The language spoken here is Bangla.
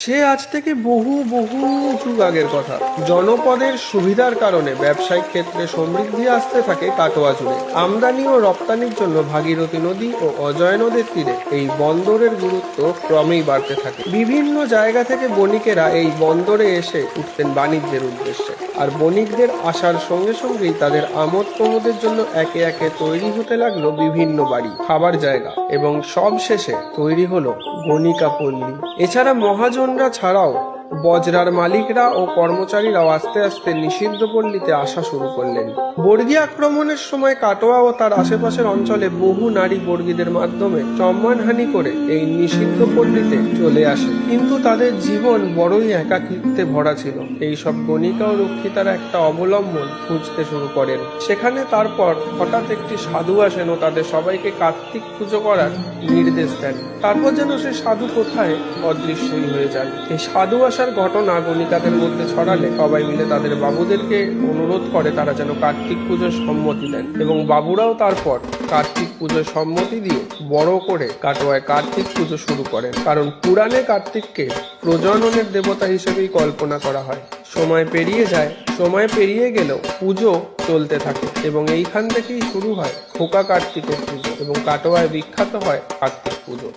সে আজ থেকে বহু বহু যুগ আগের কথা। জনপদের সুবিধার কারণে ব্যবসায়িক ক্ষেত্রে সমৃদ্ধি আসতে থাকে কাটোয়া জুড়ে। আমদানি ও রপ্তানির জন্য ভাগীরথী নদী ও অজয় নদের তীরে এই বন্দরের গুরুত্ব ক্রমেই বাড়তে থাকে। বিভিন্ন জায়গা থেকে বণিকেরা এই বন্দরে এসে উঠতেন বাণিজ্যের উদ্দেশ্যে। আর বণিকদের আসার সঙ্গে সঙ্গেই তাদের আমোদ প্রমোদের জন্য একে একে তৈরি হতে লাগলো বিভিন্ন বাড়ি, খাবার জায়গা এবং সব শেষে তৈরি হলো গণিকা পল্লী। এছাড়া মহাজনরা ছাড়াও বজরার মালিকরা ও কর্মচারীরাও আস্তে আস্তে নিষিদ্ধ পল্লীতে আসা শুরু করলেন। বর্গী আক্রমণের সময় কাটোয়া ও তার আশেপাশের অঞ্চলে বহু নারী বর্গীদের মাধ্যমে সম্মানহানি করে এই নিষিদ্ধ পল্লীতে চলে আসে, কিন্তু তাদের জীবন বড়ই একাকিত্বে ভরা ছিল। এই সব গণিকা ও রক্ষিতারা একটা অবলম্বন খুঁজতে শুরু করেন। সেখানে তারপর হঠাৎ একটি সাধু আসেন ও তাদের সবাইকে কার্তিক পুজো করার নির্দেশ দেন। তারপর যেন সে সাধু কোথায় অদৃশ্যই হয়ে যান। এই সাধু আসার ঘটনা গণিকাদের মধ্যে ছড়ালে সবাই মিলে তাদের বাবুদেরকে অনুরোধ করে তারা যেন কার্তিক পুজোর সম্মতি দেন, এবং বাবুরাও তারপর কার্তিক পুজোর সম্মতি দিয়ে বড় করে কাটোয়ায় কার্তিক পুজো শুরু করেন। কারণ পুরাণে কার্তিককে প্রজননের দেবতা হিসেবেই কল্পনা করা হয়। সময় পেরিয়ে যায়, সময় পেরিয়ে গেলেও পুজো চলতে থাকে এবং এইখান থেকেই শুরু হয় খোকা কার্তিকের পুজো, এবং কাটোয়ায় বিখ্যাত হয় কার্তিক পুজো।